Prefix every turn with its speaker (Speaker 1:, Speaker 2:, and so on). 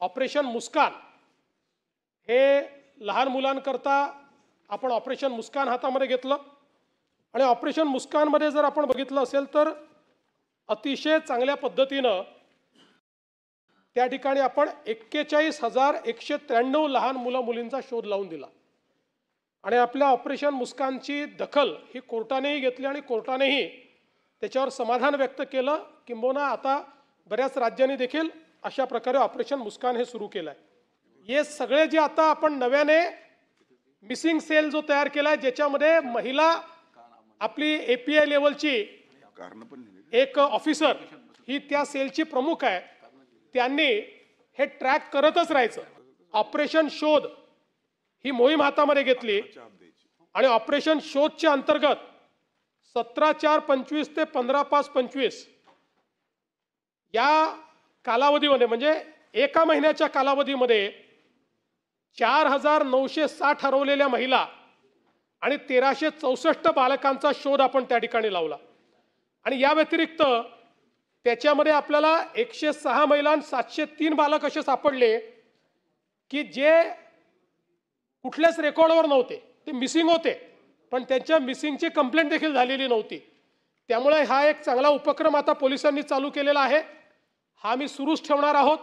Speaker 1: Operation मुस्कान हे लहान मुलांकरता आपण ऑपरेशन मुस्कान हातामध्ये घेतलं आणि ऑपरेशन मुस्कानमध्ये जर आपण बघितलं असेल तर अतिशय चांगल्या पद्धतीनं त्या ठिकाणी आपण 41,193 लहान मुलं मुलींचा शोध लावून दिला आणि आपल्या ऑपरेशन मुस्कानची दखल ही कोर्टानेही घेतली आणि कोर्टानेही त्याच्यावर समाधान व्यक्त केलं किंबहुना आता बऱ्याच राज्यांनी देखील अशा प्रकारे ऑपरेशन मुस्कान हे सुरू केलं आहे। हे सगळे जे आता आपण नव्याने मिसिंग सेल जो तयार केला आहे ज्याच्यामध्ये महिला आपली API लेवलची एक ऑफिसर ही त्या सेलची प्रमुख आहे, त्यांनी हे ट्रॅक करतच राहायचं। ऑपरेशन शोध ही मोहीम हातामध्ये घेतली आणि ऑपरेशन शोधच्या अंतर्गत 17/4/25 ते 15/5/25 या कालावधीमध्ये म्हणजे एका महिन्याच्या कालावधीमध्ये 4,960 हरवलेल्या महिला आणि 1,364 बालकांचा शोध आपण त्या ठिकाणी लावला आणि या व्यतिरिक्त त्याच्यामध्ये आपल्याला 106 महिला आणि 703 बालक असे सापडले की जे कुठल्याच रेकॉर्डवर नव्हते, ते मिसिंग होते पण त्यांच्या मिसिंगची कंप्लेंट देखील झालेली नव्हती। त्यामुळे हा एक चांगला उपक्रम आता पोलिसांनी चालू केलेला आहे, हा मी सुरूच ठेवणार आहोत।